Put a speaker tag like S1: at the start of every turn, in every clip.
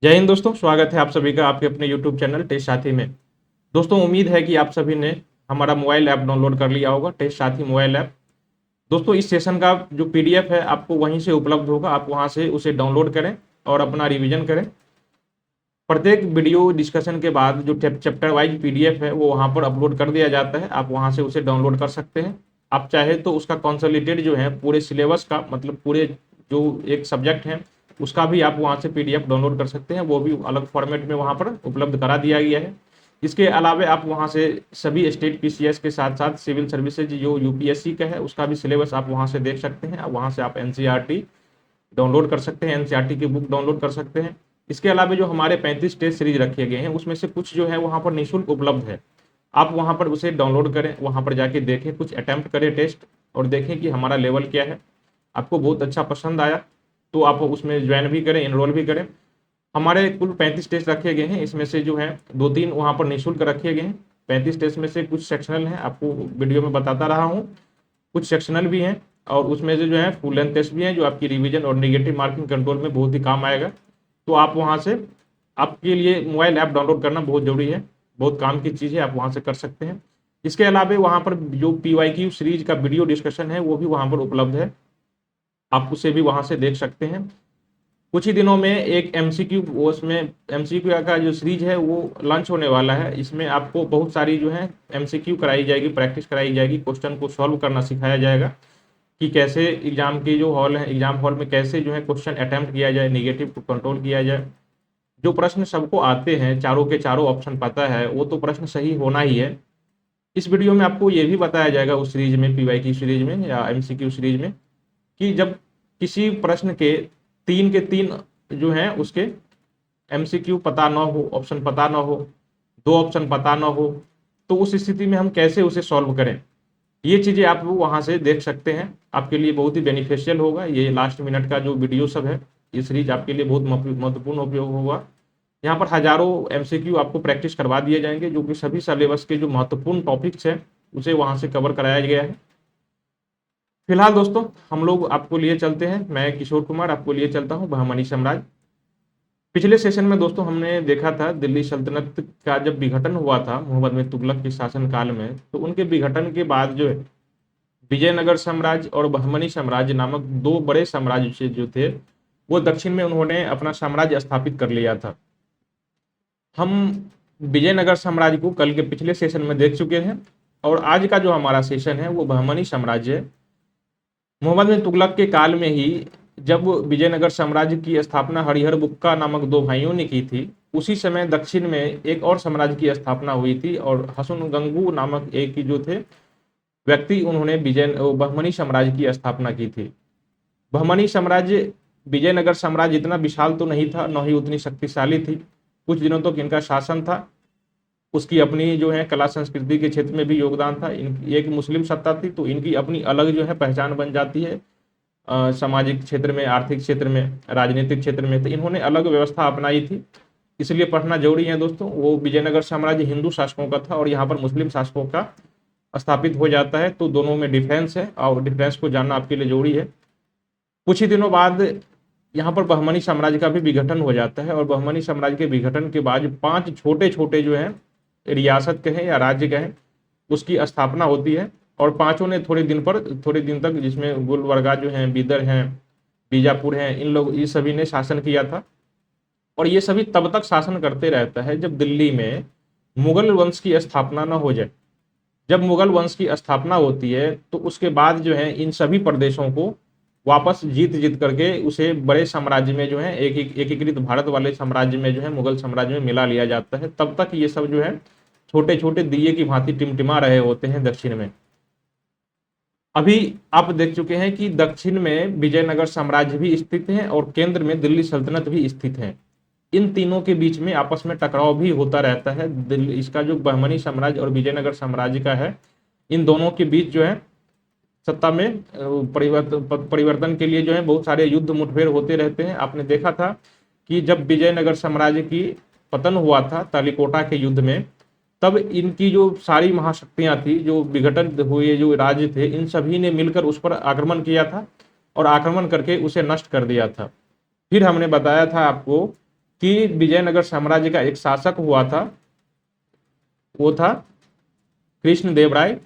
S1: जय हिंद दोस्तों, स्वागत है आप सभी का आपके अपने YouTube चैनल टेस्ट साथी में। दोस्तों, उम्मीद है कि आप सभी ने हमारा मोबाइल ऐप डाउनलोड कर लिया होगा, टेस्ट साथी मोबाइल ऐप। दोस्तों, इस सेशन का जो PDF है आपको वहीं से उपलब्ध होगा, आप वहां से उसे डाउनलोड करें और अपना रिवीजन करें। प्रत्येक वीडियो डिस्कशन के बाद जो चैप्टर वाइज PDF है वो वहाँ पर अपलोड कर दिया जाता है, आप वहाँ से उसे डाउनलोड कर सकते हैं। आप चाहे तो उसका कंसोलिडेटेड जो है पूरे सिलेबस का, मतलब पूरे जो एक सब्जेक्ट है उसका भी आप वहाँ से PDF डाउनलोड कर सकते हैं, वो भी अलग फॉर्मेट में वहाँ पर उपलब्ध करा दिया गया है। इसके अलावा आप वहाँ से सभी स्टेट PCS के साथ साथ सिविल सर्विसेज जो UPSC का है उसका भी सिलेबस आप वहाँ से देख सकते हैं। वहाँ से आप NCERT डाउनलोड कर सकते हैं, NCERT की बुक डाउनलोड कर सकते हैं। इसके अलावा जो हमारे 35 टेस्ट सीरीज रखे गए हैं उसमें से कुछ जो है वहाँ पर निःशुल्क उपलब्ध है, आप वहाँ पर उसे डाउनलोड करें, वहाँ पर जाके देखें, कुछ अटैम्प्ट करें टेस्ट और देखें कि हमारा लेवल क्या है। आपको बहुत अच्छा पसंद आया तो आप उसमें ज्वाइन भी करें, इनरोल भी करें। हमारे कुल 35 टेस्ट रखे गए हैं, इसमें से जो है 2-3 वहाँ पर निःशुल्क रखे गए हैं। 35 टेस्ट में से कुछ सेक्शनल हैं, आपको वीडियो में बताता रहा हूँ, कुछ सेक्शनल भी हैं और उसमें से जो है फुल लेंथ टेस्ट भी हैं जो आपकी रिवीजन और नेगेटिव मार्किंग कंट्रोल में बहुत ही काम आएगा। तो आप वहाँ से, आपके लिए मोबाइल ऐप डाउनलोड करना बहुत ज़रूरी है, बहुत काम की चीज़ है, आप वहाँ से कर सकते हैं। इसके अलावा वहाँ पर जो PYQ सीरीज का वीडियो डिस्कशन है वो भी वहाँ पर उपलब्ध है, आप उसे भी वहाँ से देख सकते हैं। कुछ ही दिनों में एक MCQ, उसमें MCQ का जो सीरीज है वो लॉन्च होने वाला है। इसमें आपको बहुत सारी जो है MCQ कराई जाएगी, प्रैक्टिस कराई जाएगी, क्वेश्चन को सॉल्व करना सिखाया जाएगा कि कैसे एग्जाम की जो हॉल है, एग्जाम हॉल में कैसे जो है क्वेश्चन अटेम्प्ट किया जाए, नेगेटिव को कंट्रोल किया जाए। जो प्रश्न सबको आते हैं, चारों के चारों ऑप्शन पता है, वो तो प्रश्न सही होना ही है। इस वीडियो में आपको ये भी बताया जाएगा उस सीरीज में, PYQ सीरीज में या MCQ सीरीज में, कि जब किसी प्रश्न के 3 के 3 जो हैं उसके MCQ पता ना हो, ऑप्शन पता ना हो, 2 ऑप्शन पता ना हो, तो उस स्थिति में हम कैसे उसे सॉल्व करें। ये चीज़ें आप वहाँ से देख सकते हैं, आपके लिए बहुत ही बेनिफिशियल होगा। ये लास्ट मिनट का जो वीडियो सब है, ये सीरीज आपके लिए बहुत महत्वपूर्ण उपयोग होगा। यहाँ पर हजारों MCQ आपको प्रैक्टिस करवा दिए जाएंगे, जो कि सभी सिलेबस के जो महत्वपूर्ण टॉपिक्स हैं उसे वहाँ से कवर कराया गया है। फिलहाल दोस्तों, हम लोग आपको लिए चलते हैं, मैं किशोर कुमार आपको लिए चलता हूँ बहमनी साम्राज्य। पिछले सेशन में दोस्तों हमने देखा था दिल्ली सल्तनत का जब विघटन हुआ था मोहम्मद बिन तुगलक के शासनकाल में, तो उनके विघटन के बाद जो है विजयनगर साम्राज्य और बहमनी साम्राज्य नामक 2 बड़े साम्राज्य जो थे वो दक्षिण में उन्होंने अपना साम्राज्य स्थापित कर लिया था। हम विजयनगर साम्राज्य को कल के पिछले सेशन में देख चुके हैं और आज का जो हमारा सेशन है वो बहमनी साम्राज्य है। मोहम्मद बिन तुगलक के काल में ही जब विजयनगर साम्राज्य की स्थापना हरिहर बुक्का नामक 2 भाइयों ने की थी, उसी समय दक्षिण में एक और साम्राज्य की स्थापना हुई थी और हसुनगंगू नामक एक जो थे व्यक्ति, उन्होंने बहमनी साम्राज्य की स्थापना की थी। बहमनी साम्राज्य विजयनगर साम्राज्य इतना विशाल तो नहीं था, न ही उतनी शक्तिशाली थी। कुछ दिनों तक इनका शासन था, उसकी अपनी जो है कला संस्कृति के क्षेत्र में भी योगदान था। इनकी एक मुस्लिम सत्ता थी तो इनकी अपनी अलग जो है पहचान बन जाती है, सामाजिक क्षेत्र में, आर्थिक क्षेत्र में, राजनीतिक क्षेत्र में, तो इन्होंने अलग व्यवस्था अपनाई थी। इसलिए पढ़ना जरूरी है दोस्तों। वो विजयनगर साम्राज्य हिंदू शासकों का था और यहाँ पर मुस्लिम शासकों का स्थापित हो जाता है, तो दोनों में डिफरेंस है और डिफरेंस को जानना आपके लिए जरूरी है। कुछ ही दिनों बाद यहाँ पर बहमनी साम्राज्य का भी विघटन हो जाता है और बहमनी साम्राज्य के विघटन के बाद 5 छोटे छोटे जो हैं रियासत कहें या राज्य कहें उसकी स्थापना होती है और पांचों ने थोड़े दिन तक, जिसमें गुलबर्गा जो हैं, बीदर हैं, बीजापुर हैं, इन लोग, ये सभी ने शासन किया था। और ये सभी तब तक शासन करते रहता है जब दिल्ली में मुगल वंश की स्थापना न हो जाए। जब मुगल वंश की स्थापना होती है तो उसके बाद जो है इन सभी प्रदेशों को वापस जीत जीत करके उसे बड़े साम्राज्य में जो है एकीकृत भारत वाले साम्राज्य में जो है मुगल साम्राज्य में मिला लिया जाता है। तब तक ये सब जो है छोटे छोटे दिए की भांति टिमटिमा रहे होते हैं दक्षिण में। अभी आप देख चुके हैं कि दक्षिण में विजयनगर साम्राज्य भी स्थित है और केंद्र में दिल्ली सल्तनत भी स्थित है। इन तीनों के बीच में आपस में टकराव भी होता रहता है। दिल्ली, इसका जो बहमनी साम्राज्य और विजयनगर साम्राज्य का है, इन दोनों के बीच जो है सत्ता में परिवर्तन के लिए जो है बहुत सारे युद्ध मुठभेड़ होते रहते हैं। आपने देखा था कि जब विजयनगर साम्राज्य की पतन हुआ था तालीकोटा के युद्ध में, तब इनकी जो सारी महाशक्तियां थी, जो विघटन हुए जो राज्य थे, इन सभी ने मिलकर उस पर आक्रमण किया था और आक्रमण करके उसे नष्ट कर दिया था। फिर हमने बताया था आपको कि विजयनगर साम्राज्य का एक शासक हुआ था, वो था कृष्णदेव राय।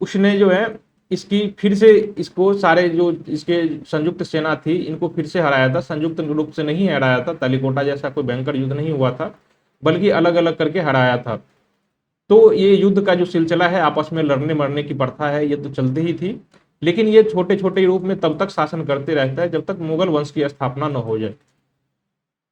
S1: उसने जो है इसकी फिर से, इसको सारे जो इसके संयुक्त सेना थी इनको फिर से हराया था। संयुक्त रूप से नहीं हराया था, तालिकोटा जैसा कोई भयंकर युद्ध नहीं हुआ था, बल्कि अलग अलग करके हराया था। तो ये युद्ध का जो सिलसिला है, आपस में लड़ने मरने की प्रथा है, ये तो चलती ही थी। लेकिन ये छोटे छोटे रूप में तब तक शासन करते रहता है जब तक मुगल वंश की स्थापना न हो जाए।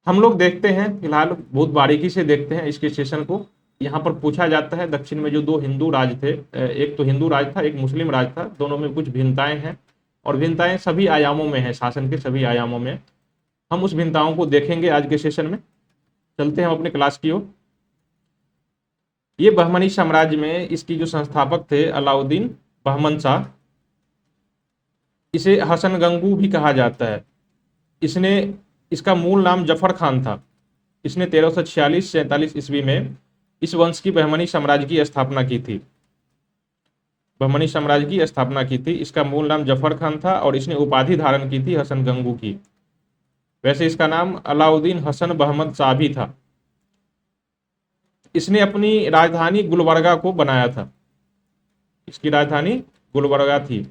S1: हम लोग देखते हैं, फिलहाल बहुत बारीकी से देखते हैं इसके सेशन को। यहाँ पर पूछा जाता है दक्षिण में जो दो हिंदू राज थे, एक तो हिंदू राज था, एक मुस्लिम राज था, दोनों में कुछ भिन्नताएं हैं, और भिन्नताएं सभी आयामों में है, शासन के सभी आयामों में। हम उस भिन्नताओं को देखेंगे आज के सेशन में। चलते हैं हम अपने क्लास की ओर। ये बहमनी साम्राज्य में इसकी जो संस्थापक थे अलाउद्दीन बहमन शाह, इसे हसन गंगू भी कहा जाता है। इसने, इसका मूल नाम जफर खान था। इसने 1346-47 ईस्वी में इस वंश की बहमनी साम्राज्य की स्थापना की थी। बहमनी साम्राज्य की स्थापना की थी। इसका मूल नाम जफर खान था और इसने उपाधि धारण की थी हसन गंगू की। वैसे इसका नाम अलाउद्दीन हसन बहमद शाह भी था। इसने अपनी राजधानी गुलबर्गा को बनाया था। इसकी राजधानी गुलबर्गा थी।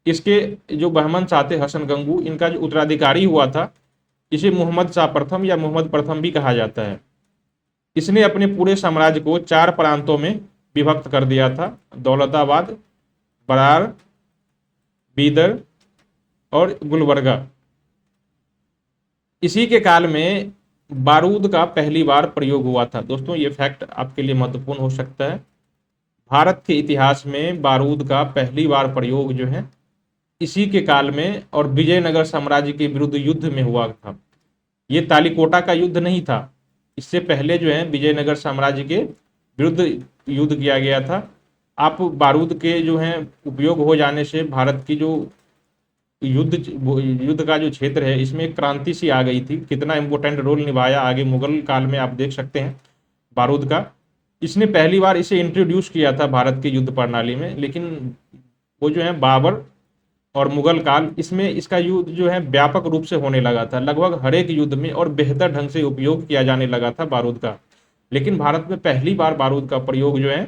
S1: इसके जो बहमन शाह थे हसन गंगू, इनका जो उत्तराधिकारी हुआ था, इसे मोहम्मद शाह प्रथम या मोहम्मद प्रथम भी कहा जाता है। इसने अपने पूरे साम्राज्य को 4 प्रांतों में विभक्त कर दिया था: दौलताबाद, बरार, बीदर और गुलबर्गा। इसी के काल में बारूद का पहली बार प्रयोग हुआ था। दोस्तों ये फैक्ट आपके लिए महत्वपूर्ण हो सकता है। भारत के इतिहास में बारूद का पहली बार प्रयोग जो है इसी के काल में और विजयनगर साम्राज्य के विरुद्ध युद्ध में हुआ था। ये तालिकोटा का युद्ध नहीं था, इससे पहले जो है विजयनगर साम्राज्य के विरुद्ध युद्ध किया गया था। आप बारूद के जो है उपयोग हो जाने से भारत की जो युद्ध का जो क्षेत्र है इसमें एक क्रांति सी आ गई थी। कितना इंपॉर्टेंट रोल निभाया आगे मुगल काल में आप देख सकते हैं बारूद का। इसने पहली बार इसे इंट्रोड्यूस किया था भारत की युद्ध प्रणाली में, लेकिन वो जो है बाबर और मुगल काल, इसमें इसका युद्ध जो है व्यापक रूप से होने लगा था। लगभग हर एक युद्ध में और बेहतर ढंग से उपयोग किया जाने लगा था बारूद का। लेकिन भारत में पहली बार बारूद का प्रयोग जो है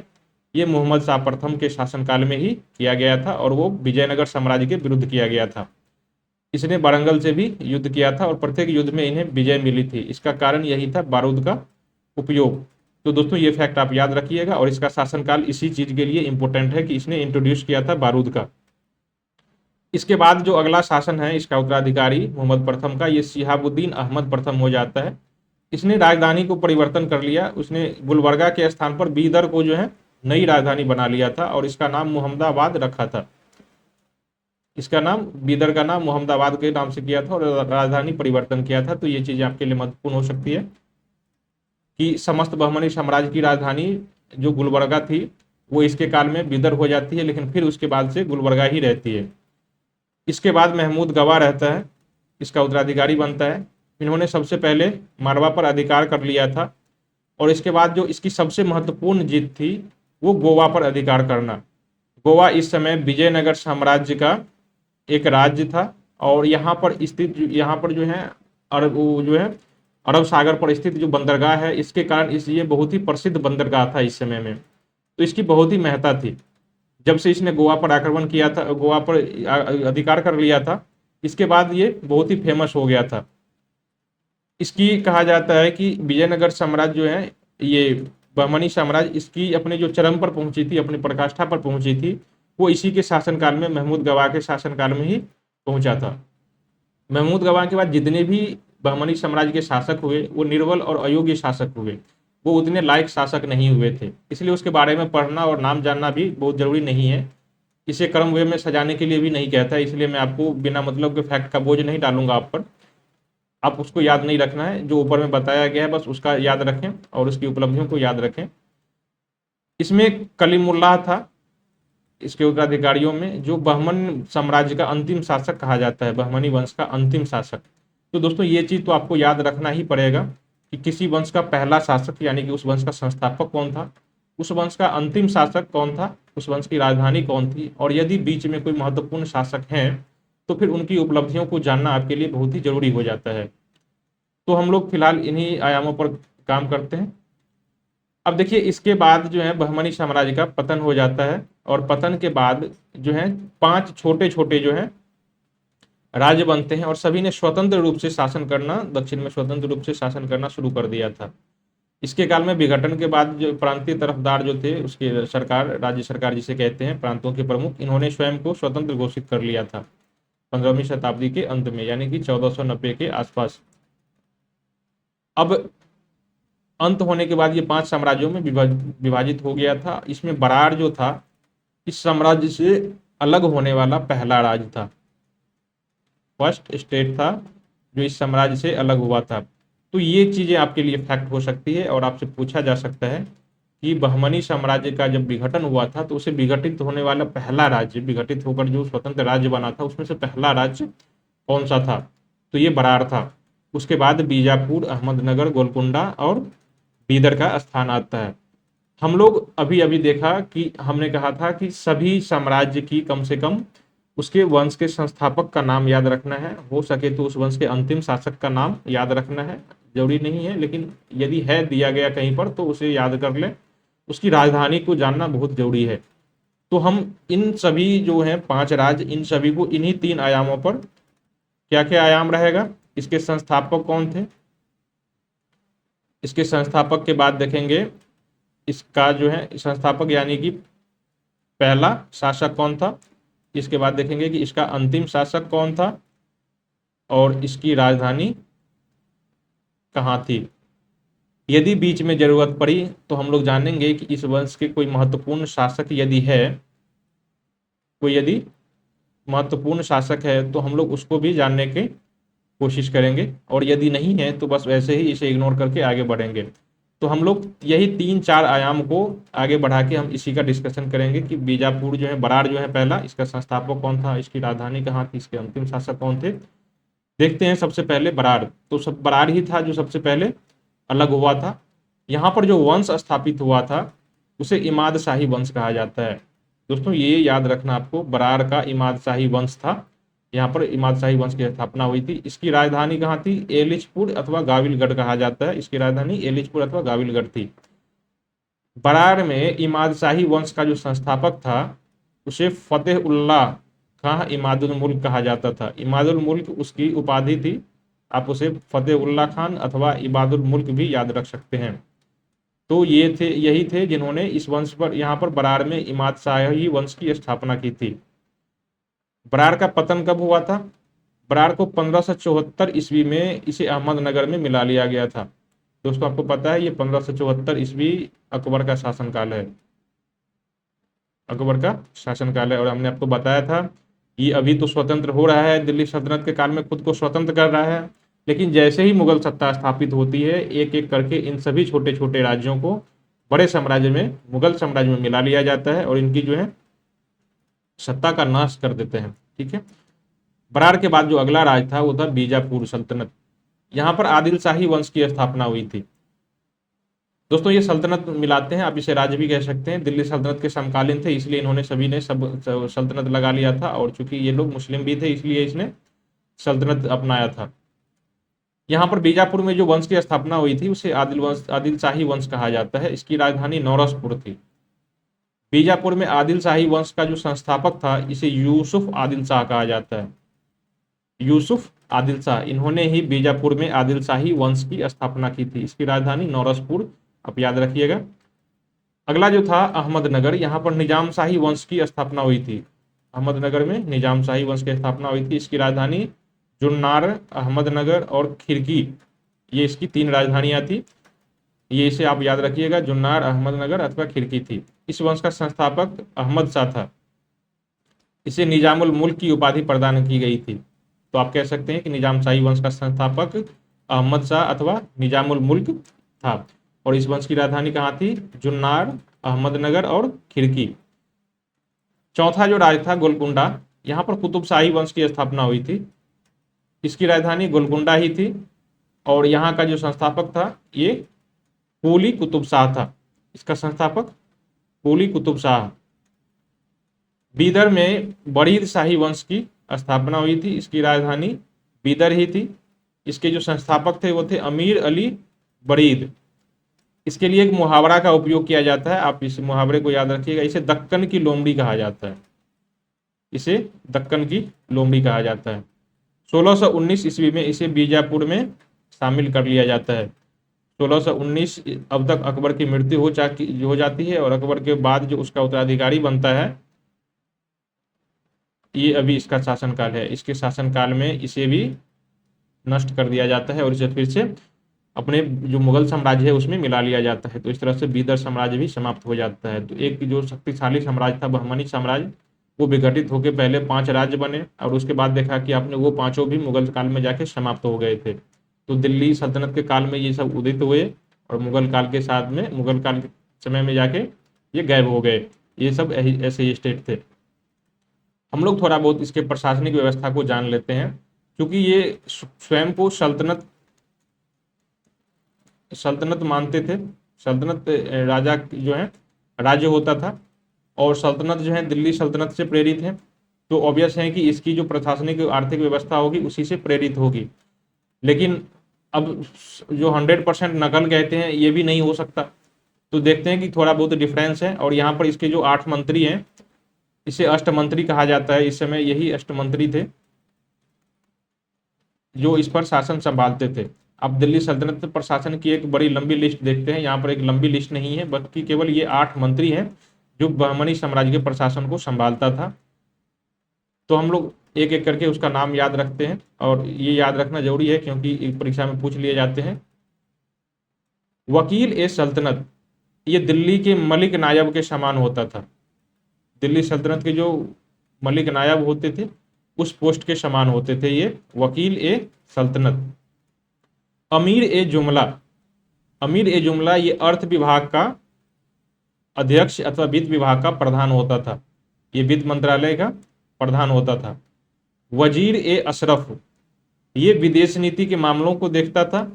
S1: ये मोहम्मद शाह प्रथम के शासनकाल में ही किया गया था और वो विजयनगर साम्राज्य के विरुद्ध किया गया था। इसने वारंगल से भी युद्ध किया था और प्रत्येक युद्ध में इन्हें विजय मिली थी। इसका कारण यही था बारूद का उपयोग। तो दोस्तों ये फैक्ट आप याद रखिएगा, और इसका शासनकाल इसी चीज के लिए इंपॉर्टेंट है कि इसने इंट्रोड्यूस किया था बारूद का। इसके बाद जो अगला शासन है इसका उत्तराधिकारी मोहम्मद प्रथम का, ये शिहाबुद्दीन अहमद प्रथम हो जाता है। इसने राजधानी को परिवर्तन कर लिया। उसने गुलबर्गा के स्थान पर बीदर को जो है नई राजधानी बना लिया था और इसका नाम मोहम्मदाबाद रखा था। इसका नाम, बीदर का नाम मोहम्मदाबाद के नाम से किया था और राजधानी परिवर्तन किया था। तो ये चीजें आपके लिए महत्वपूर्ण हो सकती है कि समस्त बहमनी साम्राज्य की राजधानी जो गुलबर्गा थी वो इसके काल में बीदर हो जाती है, लेकिन फिर उसके बाद से गुलबर्गा ही रहती है। इसके बाद महमूद गवा रहता है, इसका उत्तराधिकारी बनता है। इन्होंने सबसे पहले मारवा पर अधिकार कर लिया था और इसके बाद जो इसकी सबसे महत्वपूर्ण जीत थी वो गोवा पर अधिकार करना। गोवा इस समय विजयनगर साम्राज्य का एक राज्य था और यहाँ पर स्थित, यहाँ पर जो है अरब सागर पर स्थित जो बंदरगाह है, इसके कारण ये बहुत ही प्रसिद्ध बंदरगाह था इस समय में। तो इसकी बहुत ही महत्ता थी। जब से इसने गोवा पर आक्रमण किया था, गोवा पर अधिकार कर लिया था, इसके बाद ये बहुत ही फेमस हो गया था। इसकी कहा जाता है कि विजयनगर साम्राज्य जो है, ये बहमनी साम्राज्य, इसकी अपने जो चरम पर पहुंची थी, अपनी पराकाष्ठा पर पहुंची थी, वो इसी के शासनकाल में, महमूद गवा के शासनकाल में ही पहुंचा था। महमूद गवा के बाद जितने भी बहमनी साम्राज्य के शासक हुए वो निर्बल और अयोग्य शासक हुए, वो उतने लायक शासक नहीं हुए थे। इसलिए उसके बारे में पढ़ना और नाम जानना भी बहुत जरूरी नहीं है। इसे क्रम वे में सजाने के लिए भी नहीं कहता है, इसलिए मैं आपको बिना मतलब के फैक्ट का बोझ नहीं डालूंगा आप पर। आप उसको याद नहीं रखना है, जो ऊपर में बताया गया है बस उसका याद रखें और उसकी उपलब्धियों को याद रखें। इसमें कलीमुल्लाह था इसके उत्तराधिकारियों में, जो बहमन साम्राज्य का अंतिम शासक कहा जाता है, बहमनी वंश का अंतिम शासक। तो दोस्तों ये चीज तो आपको याद रखना ही पड़ेगा कि किसी वंश का पहला शासक यानी कि उस वंश का संस्थापक कौन था, उस वंश का अंतिम शासक कौन था, उस वंश की राजधानी कौन थी, और यदि बीच में कोई महत्वपूर्ण शासक हैं तो फिर उनकी उपलब्धियों को जानना आपके लिए बहुत ही जरूरी हो जाता है। तो हम लोग फिलहाल इन्हीं आयामों पर काम करते हैं। अब देखिए इसके बाद जो है बहमनी साम्राज्य का पतन हो जाता है, और पतन के बाद जो है 5 छोटे छोटे जो है राज्य बनते हैं, और सभी ने स्वतंत्र रूप से शासन करना, दक्षिण में स्वतंत्र रूप से शासन करना शुरू कर दिया था। इसके काल में विघटन के बाद जो प्रांतीय तरफदार जो थे, उसके सरकार, राज्य सरकार जिसे कहते हैं, प्रांतों के प्रमुख, इन्होंने स्वयं को स्वतंत्र घोषित कर लिया था 15वीं शताब्दी के अंत में, यानी कि 1490 के आसपास। अब अंत होने के बाद ये 5 साम्राज्यों में विभाजित हो गया था। इसमें बरार जो था, इस साम्राज्य से अलग होने वाला पहला राज्य था, फर्स्ट स्टेट था जो इस साम्राज्य से अलग हुआ था। तो ये चीजें आपके लिए फैक्ट हो सकती है, और आपसे पूछा जा सकता है कि बहमनी साम्राज्य का जब विघटन हुआ था तो उसे विघटित होने वाला पहला राज्य, विघटित होकर जो स्वतंत्र राज्य बना था, उसमें से पहला राज्य कौन सा था? तो ये बरार था। उसके बाद बीजापुर, अहमदनगर, गोलकुंडा और बीदर का स्थान आता है। हम लोग अभी अभी देखा कि हमने कहा था कि सभी साम्राज्य की कम से कम उसके वंश के संस्थापक का नाम याद रखना है, हो सके तो उस वंश के अंतिम शासक का नाम याद रखना है, जरूरी नहीं है, लेकिन यदि है दिया गया कहीं पर तो उसे याद कर लें। उसकी राजधानी को जानना बहुत जरूरी है। तो हम इन सभी जो हैं 5 राज्य, इन सभी को इन्हीं 3 आयामों पर, क्या क्या आयाम रहेगा, इसके संस्थापक कौन थे, इसके संस्थापक के बाद देखेंगे इसका जो है संस्थापक यानी कि पहला शासक कौन था, इसके बाद देखेंगे कि इसका अंतिम शासक कौन था, और इसकी राजधानी कहाँ थी। यदि बीच में जरूरत पड़ी तो हम लोग जानेंगे कि इस वंश के कोई महत्वपूर्ण शासक यदि है, कोई यदि महत्वपूर्ण शासक है तो हम लोग उसको भी जानने की कोशिश करेंगे, और यदि नहीं है तो बस वैसे ही इसे इग्नोर करके आगे बढ़ेंगे। तो हम लोग यही 3-4 आयाम को आगे बढ़ा के हम इसी का डिस्कशन करेंगे कि बीजापुर जो है, बरार जो है पहला, इसका संस्थापक कौन था, इसकी राजधानी कहाँ थी, इसके अंतिम शासक कौन थे। देखते हैं सबसे पहले बरार। तो सब बरार ही था जो सबसे पहले अलग हुआ था। यहाँ पर जो वंश स्थापित हुआ था उसे इमाद शाही वंश कहा जाता है। दोस्तों ये याद रखना आपको, बरार का इमाद शाही वंश था, यहाँ पर इमाद शाही वंश की स्थापना हुई थी। इसकी राजधानी कहाँ थी? एलिचपुर अथवा गाविलगढ़ कहा जाता है, इसकी राजधानी एलिचपुर अथवा गाविलगढ़ थी। बरार में इमाद शाही वंश का जो संस्थापक था उसे फतेह उल्लाह खां इमादुल मुल्क कहा जाता था। इमादुल मुल्क उसकी उपाधि थी, आप उसे फतेह उल्लाह खान अथवा इबादुल मुल्क भी याद रख सकते हैं। तो यही थे जिन्होंने इस वंश पर, यहाँ पर बरार में इमाद शाही वंश की स्थापना की थी। बरार का पतन कब हुआ था? बरार को 1574 ईस्वी में इसे अहमदनगर में मिला लिया गया था। दोस्तों आपको पता है ये 1574 ईस्वी अकबर का शासनकाल है, अकबर का शासनकाल है। और हमने आपको बताया था ये अभी तो स्वतंत्र हो रहा है, दिल्ली सल्तनत के काल में खुद को स्वतंत्र कर रहा है, लेकिन जैसे ही मुगल सत्ता स्थापित होती है एक एक करके इन सभी छोटे छोटे राज्यों को बड़े साम्राज्य में, मुगल साम्राज्य में मिला लिया जाता है, और इनकी जो है सत्ता का नाश कर देते हैं। ठीक है, बरार के बाद जो अगला राज था वो था बीजापुर सल्तनत। यहाँ पर आदिल शाही वंश की स्थापना हुई थी। दोस्तों ये सल्तनत मिलाते हैं, आप इसे राज्य भी कह सकते हैं, दिल्ली सल्तनत के समकालीन थे इसलिए इन्होंने सभी ने सब सल्तनत लगा लिया था, और चूंकि ये लोग मुस्लिम भी थे इसलिए इसने सल्तनत अपनाया था। यहाँ पर बीजापुर में जो वंश की स्थापना हुई थी उसे आदिल शाही वंश कहा जाता है। इसकी राजधानी नौरसपुर थी। बीजापुर में आदिल शाही वंश का जो संस्थापक था इसे यूसुफ आदिल शाह कहा जाता है। यूसुफ आदिल शाह, इन्होंने ही बीजापुर में आदिल शाही वंश की स्थापना की थी। इसकी राजधानी नौरसपुर, आप याद रखिएगा। अगला जो था अहमदनगर, यहाँ पर निजाम शाही वंश की स्थापना हुई थी। अहमदनगर में निजाम शाही वंश की स्थापना हुई थी। इसकी राजधानी जुन्नार, अहमदनगर और खिरकी, ये इसकी 3 राजधानियां थी। ये इसे आप याद रखिएगा, जुन्नार, अहमदनगर अथवा खिरकी थी। इस वंश का संस्थापक अहमद शाह था। इसे निजामुल मुल्क की उपाधि प्रदान की गई थी। तो आप कह सकते हैं कि निजाम शाही वंश का संस्थापक अहमद शाह अथवा निजामुल मुल्क था। और इस वंश की राजधानी कहाँ थी? जुन्नार, अहमदनगर और खिरकी। चौथा जो राज था गोलकुंडा, यहाँ पर कुतुब शाही वंश की स्थापना हुई थी। इसकी राजधानी गोलकुंडा ही थी, और यहाँ का जो संस्थापक था ये कुली कुतुब शाह था। इसका संस्थापक कुली कुतुब शाह। बीदर में बरीद शाही वंश की स्थापना हुई थी। इसकी राजधानी बीदर ही थी। इसके जो संस्थापक थे वो थे अमीर अली बरीद। इसके लिए एक मुहावरा का उपयोग किया जाता है, आप इस मुहावरे को याद रखिएगा। इसे दक्कन की लोमड़ी कहा जाता है, इसे दक्कन की लोमड़ी कहा जाता है। 1619 ईस्वी में इसे बीजापुर में शामिल कर लिया जाता है। 1619 अब तक अकबर की मृत्यु हो जाती है, और अकबर के बाद जो उसका उत्तराधिकारी बनता है, ये अभी इसका शासनकाल है। इसके शासनकाल में इसे भी नष्ट कर दिया जाता है और इसे फिर से अपने जो मुगल साम्राज्य है उसमें मिला लिया जाता है। तो इस तरह से बीदर साम्राज्य भी समाप्त हो जाता है। तो एक जो शक्तिशाली साम्राज्य था बहमनी साम्राज्य, वो विघटित होकर पहले 5 राज्य बने, और उसके बाद देखा कि आपने वो पांचों भी मुगल काल में जाके समाप्त हो गए थे। तो दिल्ली सल्तनत के काल में ये सब उदित हुए, और मुगल काल के साथ में, मुगल काल के समय में जाके ये गायब हो गए। ये सब ऐसे ही स्टेट थे। हम लोग थोड़ा बहुत इसके प्रशासनिक व्यवस्था को जान लेते हैं, क्योंकि ये स्वयं को सल्तनत मानते थे। सल्तनत राजा जो है राज्य होता था, और सल्तनत जो है दिल्ली सल्तनत से प्रेरित है। तो ऑब्वियस है कि इसकी जो प्रशासनिक आर्थिक व्यवस्था होगी उसी से प्रेरित होगी। लेकिन अब जो 100% नकल कहते हैं ये भी नहीं हो सकता। तो देखते हैं कि थोड़ा बहुत डिफरेंस है। और यहाँ पर इसके जो 8 मंत्री हैं, इसे अष्टमंत्री कहा जाता है। इस समय यही अष्टमंत्री थे जो इस पर शासन संभालते थे। अब दिल्ली सल्तनत प्रशासन की एक बड़ी लंबी लिस्ट देखते हैं। यहाँ पर एक लंबी लिस्ट नहीं है, बल्कि केवल ये 8 मंत्री हैं जो बहमनी साम्राज्य के प्रशासन को संभालता था। तो हम लोग एक एक करके उसका नाम याद रखते हैं, और ये याद रखना जरूरी है क्योंकि परीक्षा में पूछ लिए जाते हैं। वकील ए सल्तनत, ये दिल्ली के मलिक नायब के समान होता था। दिल्ली सल्तनत के जो मलिक नायब होते थे उस पोस्ट के समान होते थे ये वकील ए सल्तनत। अमीर ए जुमला, अमीर ए जुमला ये अर्थ विभाग का अध्यक्ष अथवा वित्त विभाग का प्रधान होता था। ये वित्त मंत्रालय का प्रधान होता था। वजीर ए अशरफ, ये विदेश नीति के मामलों को देखता था,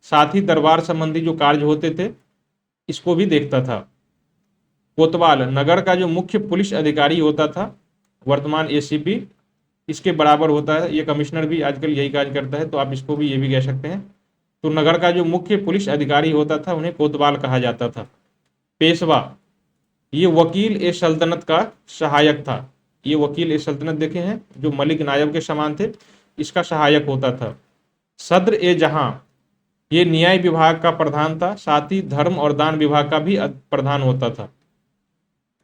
S1: साथ ही दरबार संबंधी जो कार्य होते थे इसको भी देखता था। कोतवाल नगर का जो मुख्य पुलिस अधिकारी होता था, वर्तमान एसीपी इसके बराबर होता है। ये कमिश्नर भी आजकल यही कार्य करता है, तो आप इसको भी ये भी कह सकते हैं। तो नगर का जो मुख्य पुलिस अधिकारी होता था उन्हें कोतवाल कहा जाता था। पेशवा, ये वकील ए सल्तनत का सहायक था। ये वकील ए सल्तनत देखे हैं जो मलिक नायब के समान थे, इसका सहायक होता था। सद्र ए जहां, ये न्याय विभाग का प्रधान था, साथ ही धर्म और दान विभाग का भी प्रधान होता था।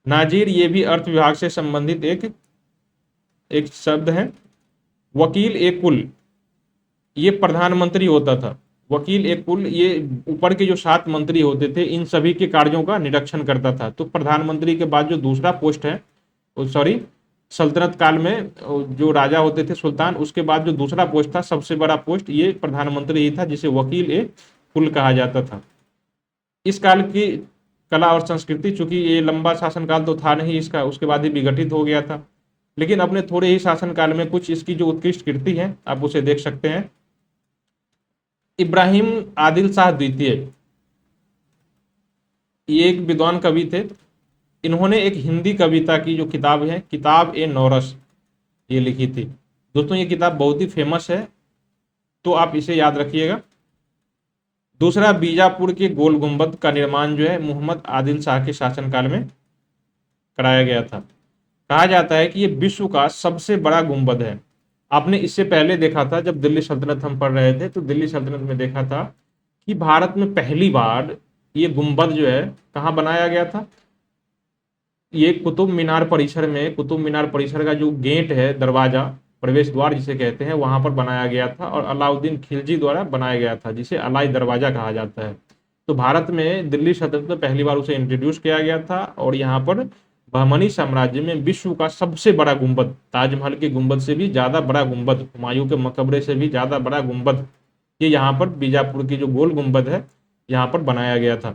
S1: नाजिर, ये भी अर्थ विभाग से संबंधित एक शब्द है। वकील ए कुल, ये प्रधानमंत्री होता था। वकील ए कुल, ये ऊपर के जो 7 मंत्री होते थे इन सभी के कार्यों का निरीक्षण करता था। तो प्रधानमंत्री के बाद जो दूसरा पोस्ट है, सल्तनत काल में जो राजा होते थे सुल्तान, उसके बाद जो दूसरा पोस्ट था, सबसे बड़ा पोस्ट, ये प्रधानमंत्री ही था, जिसे वकील ए कुल कहा जाता था। इस काल की कला और संस्कृति, चूंकि ये लंबा शासनकाल तो था नहीं इसका, उसके बाद ही विघटित हो गया था, लेकिन अपने थोड़े ही शासनकाल में कुछ इसकी जो उत्कृष्ट कृति है आप उसे देख सकते हैं। इब्राहिम आदिल शाह द्वितीय, ये एक विद्वान कवि थे। इन्होंने एक हिंदी कविता की जो किताब है, किताब ए नौरस, ये लिखी थी। दोस्तों ये किताब बहुत ही फेमस है, तो आप इसे याद रखिएगा। दूसरा, बीजापुर के गोल गुंबद का निर्माण जो है मोहम्मद आदिल शाह के शासनकाल में कराया गया था। कहा जाता है कि ये विश्व का सबसे बड़ा गुंबद है। आपने इससे पहले देखा था, जब दिल्ली सल्तनत हम पढ़ रहे थे तो दिल्ली सल्तनत में देखा था कि भारत में पहली बार ये गुंबद जो है कहाँ बनाया गया था, ये कुतुब मीनार परिसर में। कुतुब मीनार परिसर का जो गेट है, दरवाजा, प्रवेश द्वार जिसे कहते हैं, वहां पर बनाया गया था, और अलाउद्दीन खिलजी द्वारा बनाया गया था, जिसे अलाई दरवाजा कहा जाता है। तो भारत में दिल्ली सल्तनत में पहली बार उसे इंट्रोड्यूस किया गया था, और यहाँ पर बहमनी साम्राज्य में विश्व का सबसे बड़ा गुंबद, ताजमहल के गुंबद से भी ज्यादा बड़ा गुंबद, हुमायूं के मकबरे से भी ज्यादा बड़ा गुंबद, ये यहाँ पर बीजापुर की जो गोल गुंबद है यहाँ पर बनाया गया था।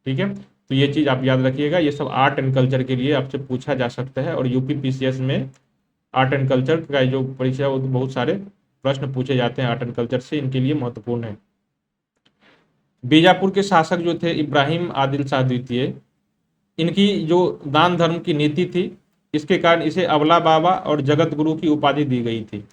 S1: ठीक है, तो ये चीज आप याद रखिएगा। ये सब आर्ट एंड कल्चर के लिए आपसे पूछा जा सकता है, और यूपी पीसीएस में आर्ट एंड कल्चर का जो परीक्षा है वो बहुत सारे प्रश्न पूछे जाते हैं आर्ट एंड कल्चर से, इनके लिए महत्वपूर्ण है। बीजापुर के शासक जो थे इब्राहिम आदिल शाह द्वितीय, इनकी जो दान धर्म की नीति थी, इसके कारण इसे अबला बाबा और जगत गुरु की उपाधि दी गई थी।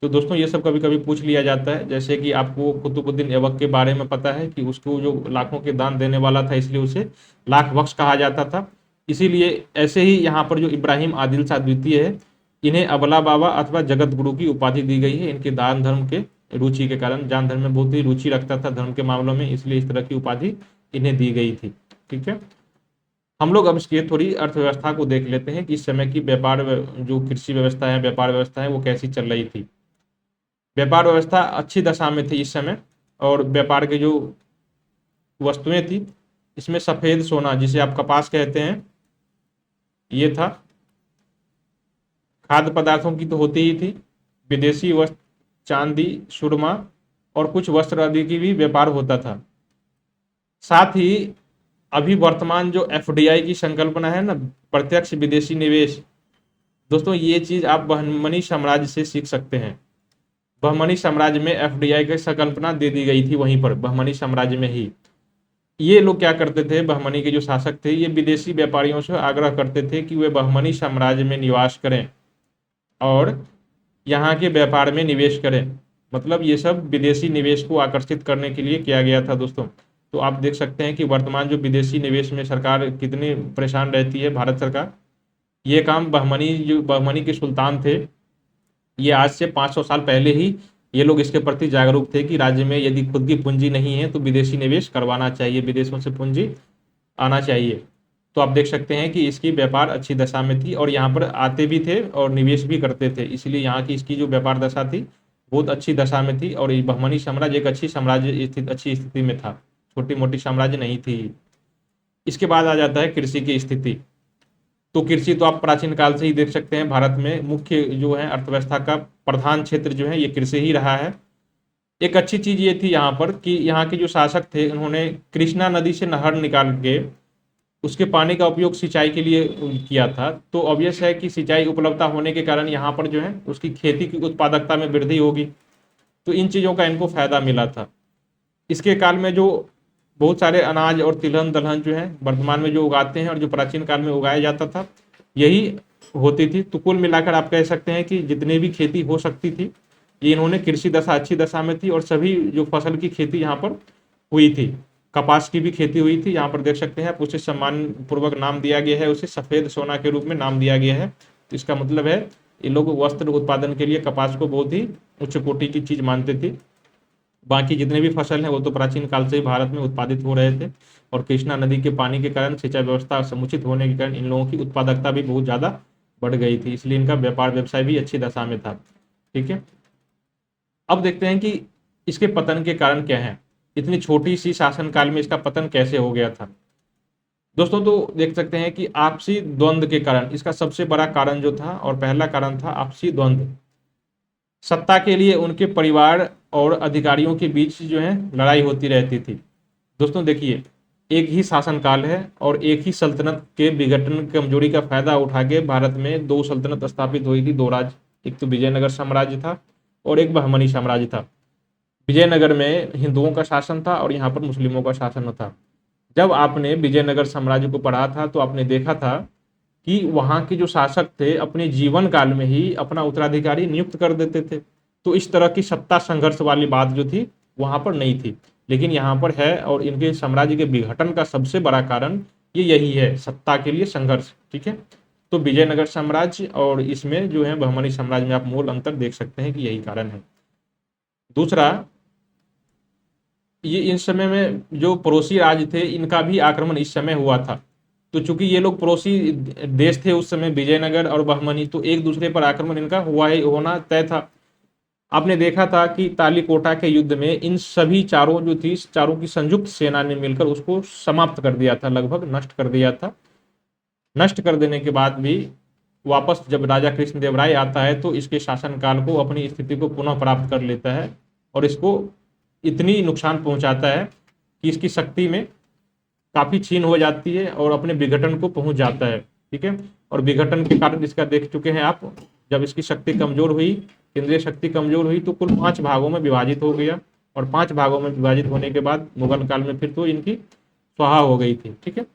S1: तो दोस्तों ये सब कभी कभी पूछ लिया जाता है, जैसे कि आपको कुतुबुद्दीन ऐबक के बारे में पता है कि उसको जो लाखों के दान देने वाला था, इसलिए उसे लाख बख्श कहा जाता था। इसीलिए ऐसे ही यहाँ पर जो इब्राहिम आदिल शाह द्वितीय है, इन्हें अबला बाबा अथवा जगत गुरु की उपाधि दी गई है। इनके दान धर्म के रुचि के कारण, दान धर्म में बहुत ही रुचि रखता था धर्म के मामलों में, इसलिए इस तरह की उपाधि इन्हें दी गई थी। ठीक है, हम लोग अब इसकी थोड़ी अर्थव्यवस्था को देख लेते हैं कि इस समय की जो कृषि व्यवस्था है, व्यापार व्यवस्था है, वो कैसी चल रही थी। व्यापार व्यवस्था अच्छी दशा में थी इस समय, और व्यापार के जो वस्तुएं थी, इसमें सफेद सोना जिसे आप कपास कहते हैं, ये था। खाद्य पदार्थों की तो होती ही थी, विदेशी वस्त्र, चांदी, सुरमा और कुछ वस्त्र आदि की भी व्यापार होता था। साथ ही अभी वर्तमान जो एफडीआई की संकल्पना है ना, प्रत्यक्ष विदेशी निवेश, दोस्तों ये चीज आप बहमनी साम्राज्य से सीख सकते हैं। बहमनी साम्राज्य में एफडीआई की संकल्पना दे दी गई थी, वहीं पर बहमनी साम्राज्य में ही। ये लोग क्या करते थे, बहमनी के जो शासक थे, ये विदेशी व्यापारियों से आग्रह करते थे कि वे बहमनी साम्राज्य में निवास करें और यहाँ के व्यापार में निवेश करें। मतलब ये सब विदेशी निवेश को आकर्षित करने के लिए किया गया था दोस्तों। तो आप देख सकते हैं कि वर्तमान जो विदेशी निवेश में सरकार कितनी परेशान रहती है, भारत सरकार। ये काम बहमनी के सुल्तान थे, ये आज से 500 साल पहले ही ये लोग इसके प्रति जागरूक थे कि राज्य में यदि खुद की पूंजी नहीं है तो विदेशी निवेश करवाना चाहिए, विदेशों से पूंजी आना चाहिए। तो आप देख सकते हैं कि इसकी व्यापार अच्छी दशा में थी और यहाँ पर आते भी थे और निवेश भी करते थे, इसलिए यहाँ की इसकी जो व्यापार दशा थी बहुत अच्छी दशा में थी। और ये बहमनी साम्राज्य एक अच्छी स्थिति में था, छोटी मोटी साम्राज्य नहीं थी। इसके बाद आ जाता है कृषि की स्थिति। तो कृषि तो आप प्राचीन काल से ही देख सकते हैं, भारत में मुख्य जो है अर्थव्यवस्था का प्रधान क्षेत्र जो है ये कृषि ही रहा है। एक अच्छी चीज ये थी यहाँ पर कि यहाँ के जो शासक थे, उन्होंने कृष्णा नदी से नहर निकाल के उसके पानी का उपयोग सिंचाई के लिए किया था। तो ऑब्वियस है कि सिंचाई उपलब्धता होने के कारण यहाँ पर जो है उसकी खेती की उत्पादकता में वृद्धि होगी, तो इन चीज़ों का इनको फायदा मिला था। इसके काल में जो बहुत सारे अनाज और तिलहन दलहन जो है वर्तमान में जो उगाते हैं और जो प्राचीन काल में उगाया जाता था, यही होती थी। तो कुल मिलाकर आप कह सकते हैं कि जितनी भी खेती हो सकती थी, ये इन्होंने कृषि दशा अच्छी दशा में थी। और सभी जो फसल की खेती यहाँ पर हुई थी, कपास की भी खेती हुई थी, यहाँ पर देख सकते हैं आप, उसे सम्मान पूर्वक नाम दिया गया है, उसे सफेद सोना के रूप में नाम दिया गया है। तो इसका मतलब है ये लोग वस्त्र उत्पादन के लिए कपास को बहुत ही उच्च कोटि की चीज मानते थे। बाकी जितने भी फसल हैं वो तो प्राचीन काल से ही भारत में उत्पादित हो रहे थे, और कृष्णा नदी के पानी के कारण, सिंचाई व्यवस्था समुचित होने के कारण इन लोगों की उत्पादकता भी बहुत ज़्यादा बढ़ गई थी, इसलिए इनका व्यापार व्यवसाय भी अच्छी दशा में था। ठीक है, अब देखते हैं कि इसके पतन के कारण क्या है, इतनी छोटी सी शासनकाल में इसका पतन कैसे हो गया था। दोस्तों तो देख सकते हैं कि आपसी द्वंद्व के कारण, इसका सबसे बड़ा कारण जो था और पहला कारण था आपसी द्वंद्व। सत्ता के लिए उनके परिवार और अधिकारियों के बीच जो है लड़ाई होती रहती थी। दोस्तों देखिए, एक ही शासनकाल है और एक ही सल्तनत के विघटन कमजोरी का फायदा उठा के भारत में दो सल्तनत स्थापित हुई थी, दो राज्य। एक तो विजयनगर साम्राज्य था और एक बहमनी साम्राज्य था। विजयनगर में हिंदुओं का शासन था और यहाँ पर मुस्लिमों का शासन था। जब आपने विजयनगर साम्राज्य को पढ़ा था तो आपने देखा था कि वहाँ के जो शासक थे अपने जीवन काल में ही अपना उत्तराधिकारी नियुक्त कर देते थे। तो इस तरह की सत्ता संघर्ष वाली बात जो थी वहाँ पर नहीं थी, लेकिन यहाँ पर है। और इनके साम्राज्य के विघटन का सबसे बड़ा कारण ये यही है, सत्ता के लिए संघर्ष। ठीक है, तो विजयनगर साम्राज्य और इसमें जो है बहमनी साम्राज्य में आप मूल अंतर देख सकते हैं कि यही कारण है। दूसरा, ये इन समय में जो पड़ोसी राज्य थे इनका भी आक्रमण इस समय हुआ था। तो चूंकि ये लोग पड़ोसी देश थे उस समय, विजयनगर और बहमनी, तो एक दूसरे पर आक्रमण इनका होना तय था। आपने देखा था कि तालीकोटा के युद्ध में इन सभी चारों जो थी, चारों की संयुक्त सेना ने मिलकर उसको समाप्त कर दिया था, लगभग नष्ट कर दिया था। नष्ट कर देने के बाद भी वापस जब राजा कृष्णदेव राय आता है तो इसके शासनकाल को, अपनी स्थिति को पुनः प्राप्त कर लेता है और इसको इतनी नुकसान पहुंचाता है कि इसकी शक्ति में काफी छीन हो जाती है और अपने विघटन को पहुंच जाता है। ठीक है, और विघटन के कारण इसका देख चुके हैं आप, जब इसकी शक्ति कमजोर हुई, केंद्रीय शक्ति कमजोर हुई, तो कुल 5 भागों में विभाजित हो गया। और 5 भागों में विभाजित होने के बाद मुगल काल में फिर तो इनकी स्वाहा हो गई थी। ठीक है,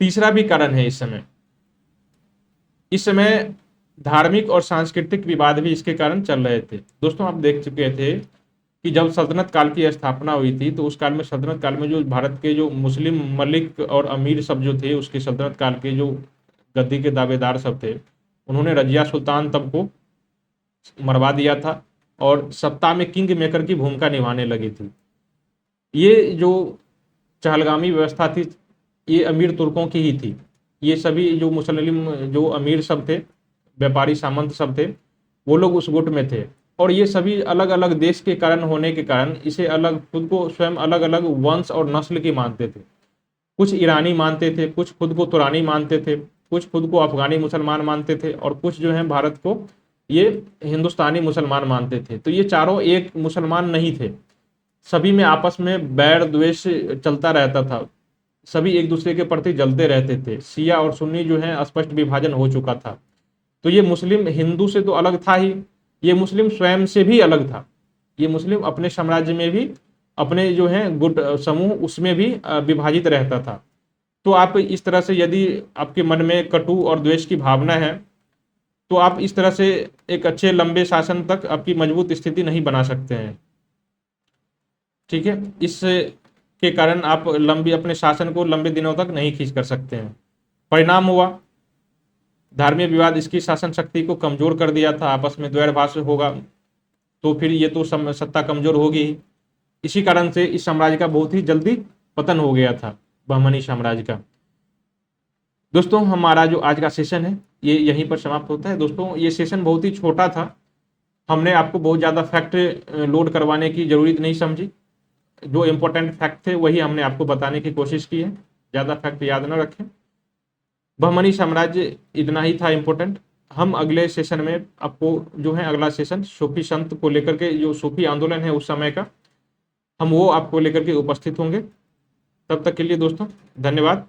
S1: तीसरा भी कारण है इस समय धार्मिक और सांस्कृतिक विवाद भी इसके कारण चल रहे थे। दोस्तों, आप देख चुके थे कि जब सल्तनत काल की स्थापना हुई थी, तो उस काल में, सल्तनत काल में, जो भारत के जो मुस्लिम मलिक और अमीर सब जो थे, उसके सल्तनत काल के जो गद्दी के दावेदार सब थे, उन्होंने रजिया सुल्तान तब को मरवा दिया था और सत्ता में किंग मेकर की भूमिका निभाने लगी थी। ये जो चहलगामी व्यवस्था थी, ये अमीर तुर्कों की ही थी। ये सभी जो मुस्लिम जो अमीर सब थे, व्यापारी सामंत सब थे, वो लोग उस गुट में थे। और ये सभी अलग अलग देश के कारण होने के कारण इसे अलग, खुद को स्वयं अलग अलग वंश और नस्ल की मानते थे। कुछ ईरानी मानते थे, कुछ खुद को तुरानी मानते थे, कुछ खुद को अफगानी मुसलमान मानते थे, और कुछ जो है भारत को ये हिंदुस्तानी मुसलमान मानते थे। तो ये चारों एक मुसलमान नहीं थे, सभी में आपस में बैर द्वेष चलता रहता था, सभी एक दूसरे के प्रति जलते रहते थे। शिया और सुन्नी जो है स्पष्ट विभाजन हो चुका था। तो ये मुस्लिम हिंदू से तो अलग था ही, ये मुस्लिम स्वयं से भी अलग था। ये मुस्लिम अपने साम्राज्य में भी, अपने जो है गुट समूह, उसमें भी विभाजित रहता था। तो आप इस तरह से, यदि आपके मन में कटु और द्वेष की भावना है, तो आप इस तरह से एक अच्छे लंबे शासन तक आपकी मजबूत स्थिति नहीं बना सकते हैं। ठीक है, इस के कारण आप लंबी अपने शासन को लंबे दिनों तक नहीं खींच कर सकते हैं। परिणाम हुआ, धार्मिक विवाद इसकी शासन शक्ति को कमजोर कर दिया था। आपस में द्वैरभाष होगा तो फिर ये तो सत्ता कमजोर होगी ही। इसी कारण से इस साम्राज्य का बहुत ही जल्दी पतन हो गया था, बहमनी साम्राज्य का। दोस्तों, हमारा जो आज का सेशन है ये यहीं पर समाप्त होता है। दोस्तों, ये सेशन बहुत ही छोटा था, हमने आपको बहुत ज़्यादा फैक्ट लोड करवाने की जरूरत नहीं समझी। जो इम्पोर्टेंट फैक्ट थे वही हमने आपको बताने की कोशिश की है, ज़्यादा फैक्ट याद न रखें। बहमनी साम्राज्य इतना ही था इम्पोर्टेंट। हम अगले सेशन में आपको जो है, अगला सेशन सूफी संत को लेकर के, जो सूफी आंदोलन है उस समय का, हम वो आपको लेकर के उपस्थित होंगे। तब तक के लिए दोस्तों धन्यवाद।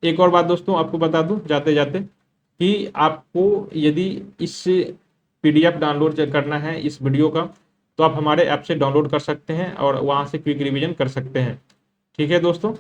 S1: एक और बात दोस्तों आपको बता दूं जाते जाते, कि आपको यदि इस PDF डाउनलोड करना है इस वीडियो का, तो आप हमारे ऐप से डाउनलोड कर सकते हैं और वहाँ से क्विक रिवीजन कर सकते हैं। ठीक है दोस्तों।